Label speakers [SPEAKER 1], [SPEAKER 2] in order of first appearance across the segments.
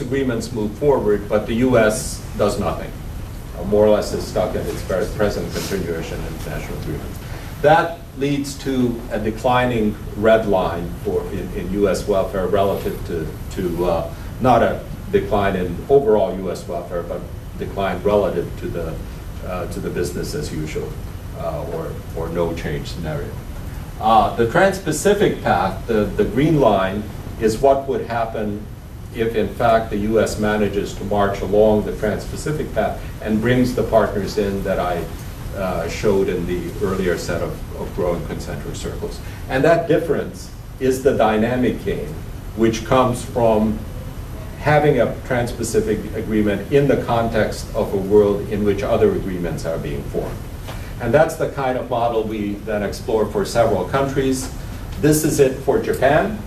[SPEAKER 1] those agreements move forward, but the US does nothing. More or less is stuck in its present continuation in international agreements. That leads to a declining red line in US welfare relative to not a decline in overall US welfare, but decline relative to the business as usual or no change scenario. The Trans-Pacific path, the green line, is what would happen if in fact the US manages to march along the Trans-Pacific path and brings the partners in that I showed in the earlier set of growing concentric circles. And that difference is the dynamic gain, which comes from having a Trans-Pacific agreement in the context of a world in which other agreements are being formed. And that's the kind of model we then explore for several countries. This is it for Japan.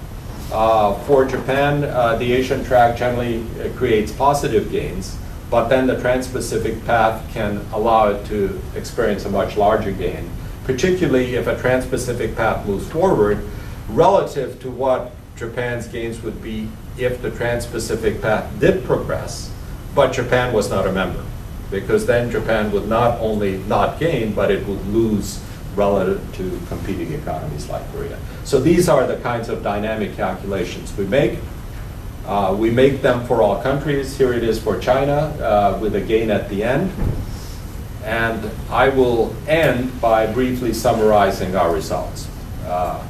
[SPEAKER 1] For Japan, the Asian track generally creates positive gains, but then the Trans-Pacific path can allow it to experience a much larger gain, particularly if a Trans-Pacific path moves forward relative to what Japan's gains would be if the Trans-Pacific path did progress, but Japan was not a member. Because then Japan would not only not gain, but it would lose relative to competing economies like Korea. So these are the kinds of dynamic calculations we make. We make them for all countries. Here it is for China with a gain at the end. And I will end by briefly summarizing our results.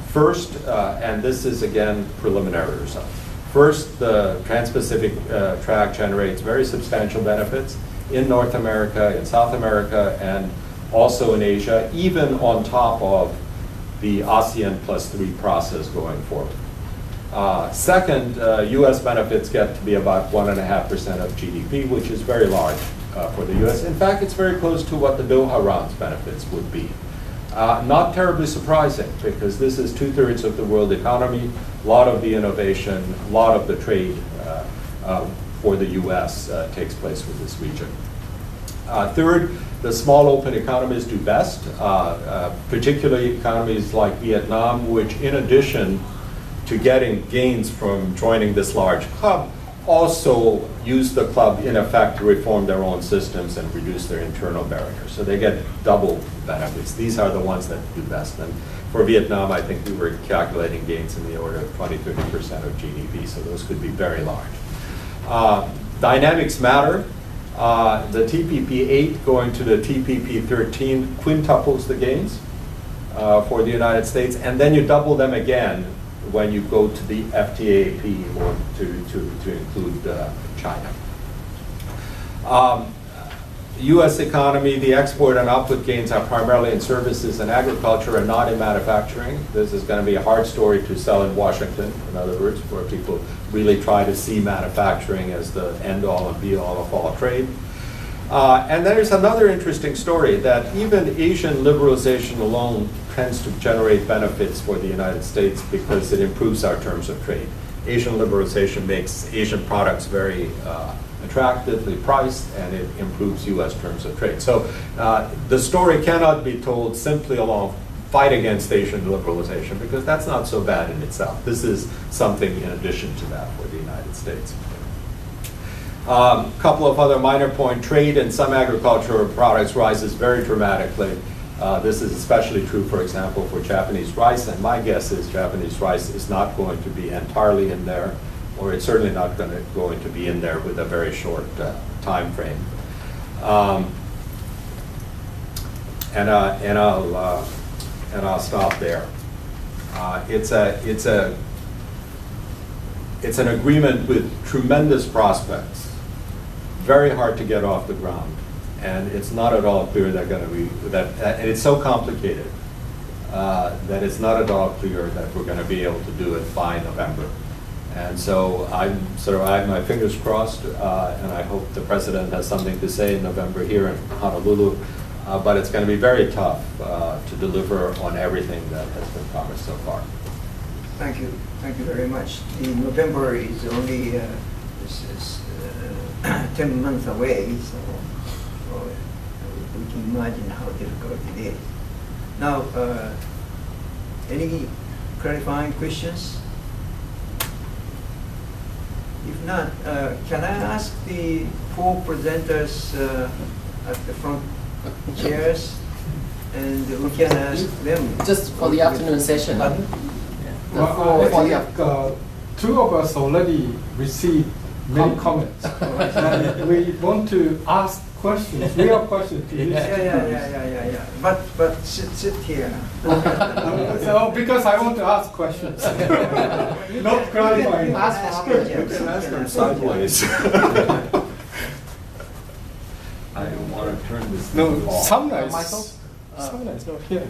[SPEAKER 1] First, and this is again preliminary results. First, the Trans-Pacific track generates very substantial benefits in North America, in South America, and also in Asia, even on top of the ASEAN +3 process going forward. Second, US benefits get to be about 1.5% of GDP, which is very large for the US. In fact, it's very close to what the Doha round's benefits would be. Not terribly surprising, because this is 2/3 of the world economy, a lot of the innovation, a lot of the trade for the US takes place with this region. Third, the small open economies do best, particularly economies like Vietnam, which in addition to getting gains from joining this large club, also use the club in effect to reform their own systems and reduce their internal barriers. So they get double benefits. These are the ones that do best. And for Vietnam, I think we were calculating gains in the order of 20–30% of GDP, so those could be very large. Dynamics matter. The TPP-8 going to the TPP-13 quintuples the gains for the United States, and then you double them again when you go to the FTAP or to include China. US economy, the export and output gains are primarily in services and agriculture and not in manufacturing. This is going to be a hard story to sell in Washington, in other words, where people really try to see manufacturing as the end-all and be-all of all trade. And there's another interesting story that even Asian liberalization alone tends to generate benefits for the United States because it improves our terms of trade. Asian liberalization makes Asian products very attractively priced, and it improves US terms of trade. So the story cannot be told simply along fight against Asian liberalization, because that's not so bad in itself. This is something in addition to that for the United States. Couple of other minor points. Trade in some agricultural products rises very dramatically. This is especially true, for example, for Japanese rice, and my guess is Japanese rice is not going to be entirely in there, or it's certainly not going to be in there with a very short time frame. And I'll stop there. It's an agreement with tremendous prospects, very hard to get off the ground, and it's not at all clear they're going to be and it's so complicated that it's not at all clear that we're going to be able to do it by November. And so I have my fingers crossed, and I hope the president has something to say in November here in Honolulu. But it's going to be very tough to deliver on everything that has been promised so far.
[SPEAKER 2] Thank you very much. The November is only 10 months away, so we can imagine how difficult it is. Now, any clarifying questions? If not, can I ask the four presenters at the front chairs, and we can ask them?
[SPEAKER 3] Just for the afternoon session.
[SPEAKER 2] Pardon?
[SPEAKER 4] Well, I think two of us already received many comments. And we want to ask questions, real questions to you.
[SPEAKER 2] Yeah. But sit here.
[SPEAKER 4] So, because I want to ask questions. Not clarifying.
[SPEAKER 2] Ask
[SPEAKER 1] You can ask them sideways. I don't want to turn this thing
[SPEAKER 4] No,
[SPEAKER 1] off.
[SPEAKER 4] Samna
[SPEAKER 3] Michael?
[SPEAKER 4] is not here.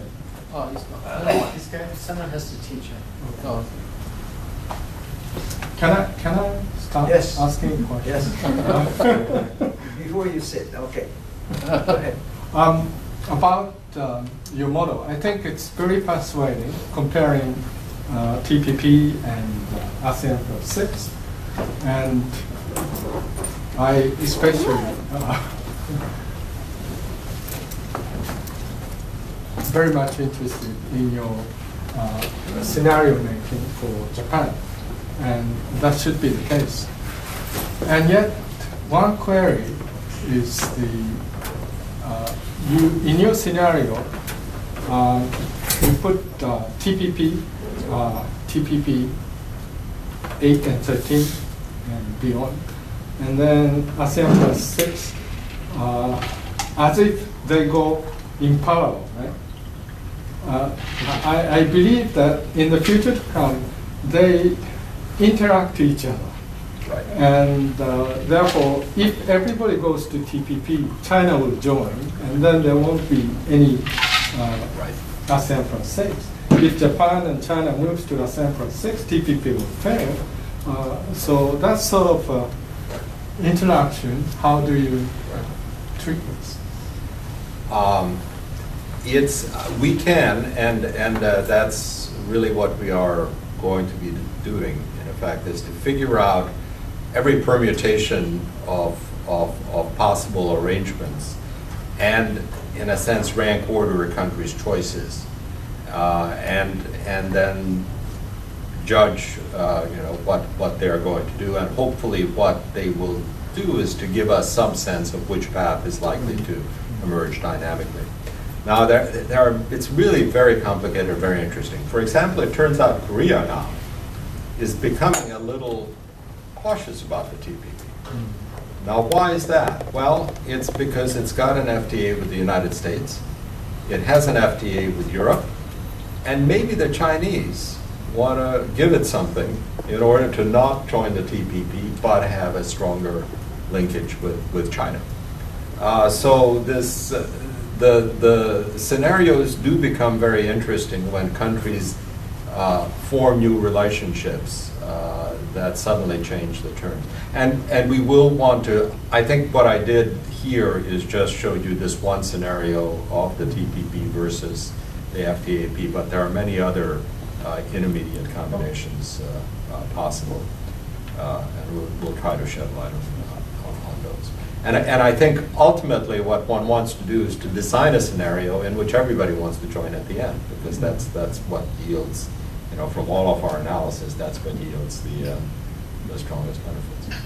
[SPEAKER 3] Oh, it's not.
[SPEAKER 5] This guy, someone has to teach him.
[SPEAKER 3] Oh.
[SPEAKER 4] Can I start
[SPEAKER 2] Yes.
[SPEAKER 4] asking questions?
[SPEAKER 2] Yes. Before you sit, okay. Go ahead.
[SPEAKER 4] About your model, I think it's very persuading comparing TPP and ASEAN Plus 6. And I especially very much interested in your scenario making for Japan. And that should be the case. And yet, one query is in your scenario, you put TPP 8 and 13 and beyond, and then ASEAN Plus 6, as if they go in parallel, right? I believe that in the future to come, they interact to each other.
[SPEAKER 1] Right.
[SPEAKER 4] And therefore, if everybody goes to TPP, China will join, and then there won't be any ASEAN Plus 6. If Japan and China moves to ASEAN Plus 6, TPP will fail. So that sort of interaction, how do you treat this?
[SPEAKER 1] We can, and that's really what we are going to be doing, in effect, is to figure out every permutation of possible arrangements and, in a sense, rank order a country's choices, and then judge what they're going to do, and hopefully what they will do is to give us some sense of which path is likely to emerge dynamically. Now, it's really very complicated and very interesting. For example, it turns out Korea now is becoming a little cautious about the TPP. Now, why is that? Well, it's because it's got an FTA with the United States, it has an FTA with Europe, and maybe the Chinese want to give it something in order to not join the TPP, but have a stronger linkage with China. So this, the scenarios do become very interesting when countries form new relationships that suddenly change the terms. And we will want to, I think what I did here is just show you this one scenario of the TPP versus the FTAP, but there are many other intermediate combinations possible, and we'll try to shed light on those. And I think ultimately what one wants to do is to design a scenario in which everybody wants to join at the end, because that's what yields, from all of our analysis, that's what yields the strongest benefits.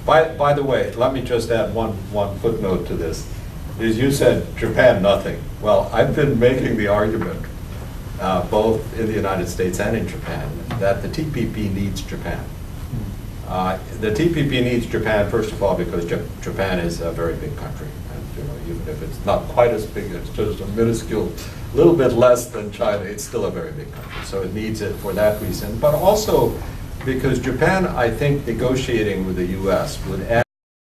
[SPEAKER 1] By the way, let me just add one footnote to this. Is you said Japan nothing. Well, I've been making the argument, both in the United States and in Japan, that the TPP needs Japan. The TPP needs Japan, first of all, because Japan is a very big country. And even if it's not quite as big, it's just a minuscule, little bit less than China, it's still a very big country. So it needs it for that reason. But also because Japan, I think, negotiating with the US would